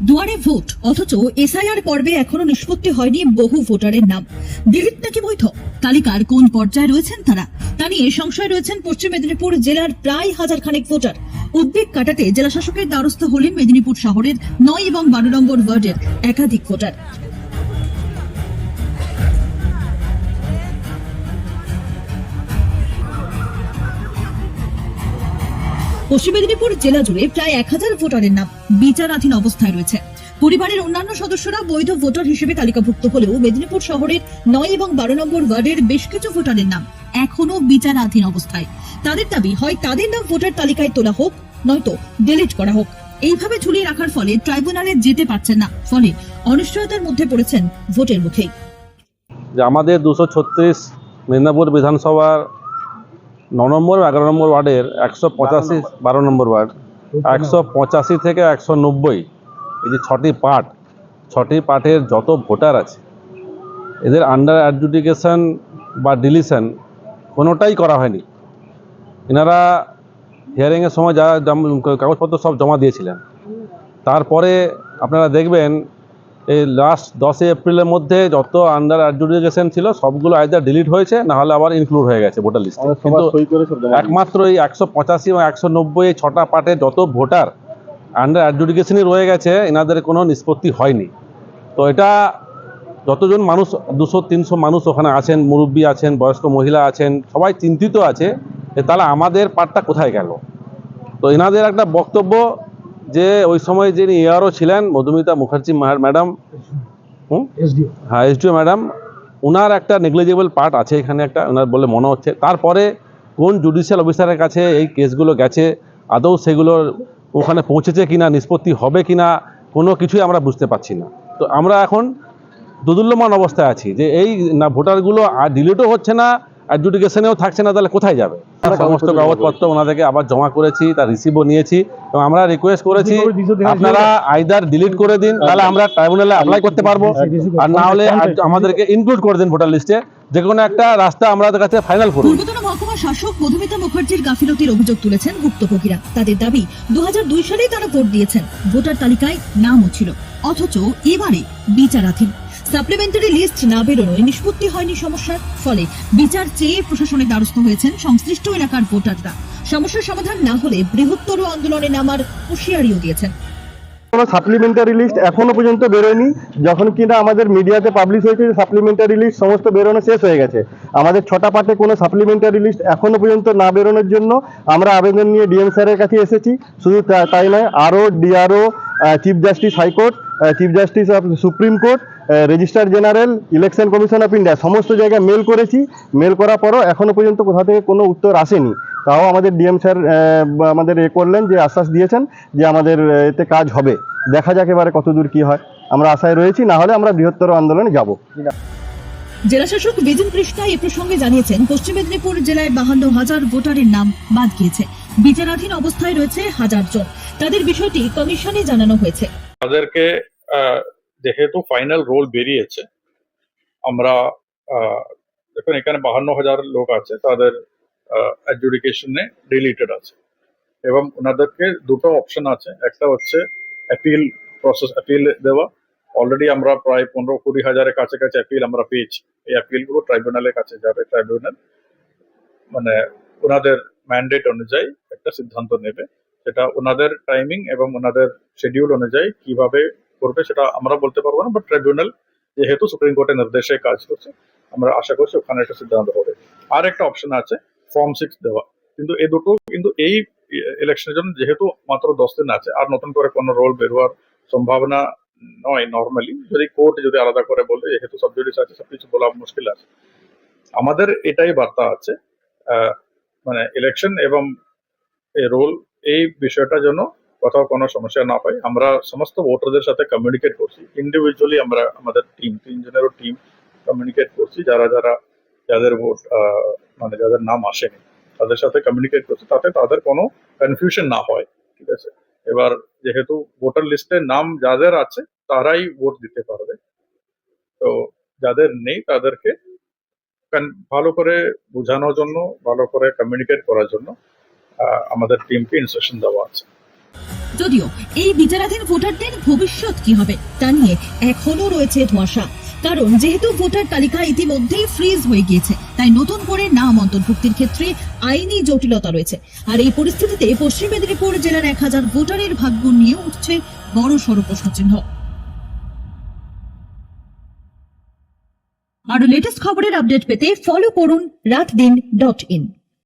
দুয়ারে ভোট অথচ এসআইআর পর্বে এখনো নিষ্পত্তি হয়নি বহু ভোটারের নাম। ডিলিট নাকি বৈধ? তালিকার কোন পর্যায়ে রয়েছেন তারা? তা নিয়ে সংশয় রয়েছেন পশ্চিম মেদিনীপুর জেলার প্রায় হাজার খানেক ভোটার। উদ্বেগ কাটাতে জেলা শাসকের দ্বারস্থ হলেন মেদিনীপুর শহরের 9 এবং 12 নম্বর ওয়ার্ডের একাধিক ভোটার। পশ্চিম মেদিনীপুর জেলা জুড়ে প্রায় 1000 ভোটারের নাম বিচারাধীন অবস্থায় রয়েছে। পরিবারের অন্যান্য সদস্যরা বৈধ ভোটার হিসেবে তালিকাভুক্ত হলেও মেদিনীপুর শহরের 9 এবং 12 নম্বর ওয়ার্ডের বেশ কিছু ভোটারের নাম এখনো বিচারাধীন অবস্থায়। তাদের দাবি হয় তাদের নাম ভোটার তালিকায় তোলা হোক, নয়তো ডিলিট করা হোক। এইভাবে ঝুলিয়ে রাখার ফলে ট্রাইব্যুনালে যেতে পারছেন না, ফলে অনিশ্চয়তার মধ্যে পড়েছেন ভোটের মুখেই। যে আমাদের 236 মেদিনীপুর বিধানসভার 9 নম্বর 11 নম্বর ওয়ার্ডের 185 12 নম্বর ওয়ার্ড 185 থেকে 190 এই যে 6টি পার্টের যত ভোটার আছে এদের আন্ডার অ্যাডজুডিকেশন বা ডিলিশন কোনোটাই করা হয়নি। এনারা হিয়ারিংয়ের সময় যা কাগজপত্র সব জমা দিয়েছিলেন, তারপরে আপনারা দেখবেন এই লাস্ট 10 এপ্রিলের মধ্যে যত আন্ডার অ্যাডজুডিকেশন ছিল সবগুলো আইদার ডিলিট হয়েছে, না হলে আবার ইনক্লুড হয়ে গেছে ভোটার লিস্টে। কিন্তু একমাত্র এই 185 এবং 190 এই 6টা পার্টে যত ভোটার আন্ডার অ্যাডজুডিকেশনই রয়ে গেছে, এনাদের কোনো নিষ্পত্তি হয়নি। তো এটা যতজন মানুষ 200-300 মানুষ ওখানে আছেন, মুরব্বী আছেন, বয়স্ক মহিলা আছেন, সবাই চিন্তিত আছে যে তাহলে আমাদের পার্টটা কোথায় গেল। তো এনাদের একটা বক্তব্য যে ওই সময় যিনি এআরও ছিলেন Madhumita Mukherjee madam, SDO madam, ওনার একটা নেগলিজেবল পার্ট আছে এখানে একটা, ওনার বলে মনে হচ্ছে। তারপরে কোন জুডিশিয়াল অফিসারের কাছে এই কেসগুলো গেছে, আদৌ সেগুলো ওখানে পৌঁছেছে কিনা, নিষ্পত্তি হবে কিনা, কোনো কিছুই আমরা বুঝতে পারছি না। তো আমরা এখন দোদুল্যমান অবস্থায় আছি যে এই না ভোটারগুলো আর ডিলিটও হচ্ছে না, অ্যাডজুডিকেশনেও থাকছে না, তাহলে কোথায় যাবে? সমস্ত কাগজপত্র ওনাদেরকে আবার জমা করেছি, তার রিসিভও নিয়েছি এবং আমরা রিকোয়েস্ট করেছি আপনারা আইদার ডিলিট করে দিন, তাহলে আমরা ট্রাইব্যুনালে অ্যাপ্লাই করতে পারবো, আর না হলে আমাদেরকে ইনক্লুড করে দিন ভোটার লিস্টে। যে কোনো একটা রাস্তা আমাদের কাছে ফাইনাল করুন। পূর্বতন মহকুমা শাসক মধুমিতা মুখার্জির গাফিলতির অভিযোগ তুলেছেন ভুক্তভোগীরা। তাদের দাবি 2002 সালেই তারা ভোট দিয়েছেন, ভোটার তালিকায় নামও ছিল, অথচ এবারে বিচারাধীন। সাপ্লিমেন্টারি লিস্ট না বেরোনোয় নিষ্পত্তি হয়নি সমস্যার, ফলে বিচার চেয়ে প্রশাসনের দ্বারস্থ হয়েছেন সংশ্লিষ্ট এলাকার ভোটাররা। সমস্যার সমাধান না হলে বৃহত্তর আন্দোলনে নামার হুঁশিয়ারিও দিয়েছেন। কোনো সাপ্লিমেন্টারি লিস্ট এখনো পর্যন্ত বেরোয়নি। যখন কিনা আমাদের মিডিয়াতে পাবলিশ হয়েছে যে সাপ্লিমেন্টারি লিস্ট সমস্ত বেরোনো শেষ হয়ে গেছে, আমাদের 6টা পার্টে কোনো সাপ্লিমেন্টারি লিস্ট এখনো পর্যন্ত না বেরোনোর জন্য আমরা আবেদন নিয়ে ডিএম স্যারের কাছে এসেছি। শুধু তাই নয়, আরও DRO, chief justice high court, chief justice of supreme court, registrar general, election commission of India সমস্ত জায়গায় মেল করেছি। মেল করার পরও এখনো পর্যন্ত কোথা থেকে কোনো উত্তর আসেনি। তাও আমাদের ডিএম স্যার আমাদের করলেন যে আশ্বাস দিয়েছেন যে আমাদের এতে কাজ হবে। দেখা যাক এবারে কতদূর কি হয়, আমরা আশায় রয়েছি, না হলে আমরা বৃহত্তর আন্দোলনে যাব। জেলাশাসক বিজন কৃষ্ণা এ প্রসঙ্গে জানিয়েছেন পশ্চিম মেদিনীপুর জেলায় 52,000 ভোটারের নাম বাদ গিয়েছে, বিচারাধীন অবস্থায় রয়েছে 1000 জন। তাদের বিষয়টি কমিশনে জানানো হয়েছে। তাদেরকে যেহেতু ফাইনাল রোল বেরিয়েছে, আমরা দেখুন এখানে 52,000 লোক আছে, তাদের অ্যাডজুডিকেশনে ডিলিটেড আছে এবং ওনাদেরকে দুটো অপশন আছে। একটা হচ্ছে অ্যাপিল প্রসেস, অ্যাপিল দেওয়া। অলরেডি আমরা প্রায় 15-20 হাজারের কাছাকাছি অ্যাপিল আমরা পেয়েছি। এই অ্যাপিলগুলো ট্রাইব্যুনালের কাছে যাবে। ট্রাইব্যুনাল মানে ওনাদের ম্যান্ডেট অনুযায়ী একটা সিদ্ধান্ত নেবে, সেটা ওনাদের টাইমিং এবং ওনাদের শিডিউল অনুযায়ী কিভাবে করবে সেটা আমরা বলতে পারবো না। বাট ট্রাইব্যুনাল যেহেতু সুপ্রিম কোর্টের নির্দেশে কাজ করছে, আমরা আশা করছি ওখানে একটা সিদ্ধান্ত হবে। আর একটা অপশন আছে ফর্ম 6 দেওয়া, কিন্তু এই দুটো কিন্তু এই ইলেকশনের জন্য যেহেতু মাত্র 10 দিন আছে, আর নতুন করে কোনো রোল বেরোয়ার সম্ভাবনা নয়। নর্মালি যদি কোর্ট যদি আলাদা করে বলে, যেহেতু সাবজুডিস আছে, সবকিছু বলা মুশকিল আছে। আমাদের এটাই বার্তা আছে, মানে ইলেকশন এবং এই রোল, এই বিষয়টা যেন কোথাও কোনো সমস্যা না হয়। আমরা সমস্ত ভোটারদের সাথে কমিউনিকেট করছি, ইন্ডিভিজুয়ালি আমরা আমাদের টিম 3 জনেরও টিম কমিউনিকেট করছি, যাদের ভোট মানে যাদের নাম আসেনি তাদের সাথে কমিউনিকেট করছি, তাতে তাদের কোনো কনফিউশন না হয়। ঠিক আছে, এবার যেহেতু ভোটার লিস্টে নাম যাদের আছে তারাই ভোট দিতে পারবে, তো যাদের নেই তাদেরকে ভালো করে বোঝানোর জন্য, ভালো করে কমিউনিকেট করার জন্য আমাদের টিমকে ইনস্ট্রাকশন দেওয়া আছে। যদিও এই বিচারাধীন ভোটারদের ভবিষ্যৎ কি হবে তা নিয়ে এখনো রয়েছে ধোঁয়াশা। কারণ যেহেতু ভোটার তালিকা ইতিমধ্যেই ফ্রিজ হয়ে গিয়েছে, তাই নতুন করে নাম অন্তর্ভুক্তির ক্ষেত্রে আইনি জটিলতা রয়েছে। আর এই পরিস্থিতিতে পশ্চিম মেদিনীপুর জেলার 1000 ভোটারের ভাগ্য নিয়ে উঠছে বড়সড় প্রশ্নচিহ্ন। আরো লেটেস্ট খবরের আপডেট পেতে ফলো করুন রাতদিন.in।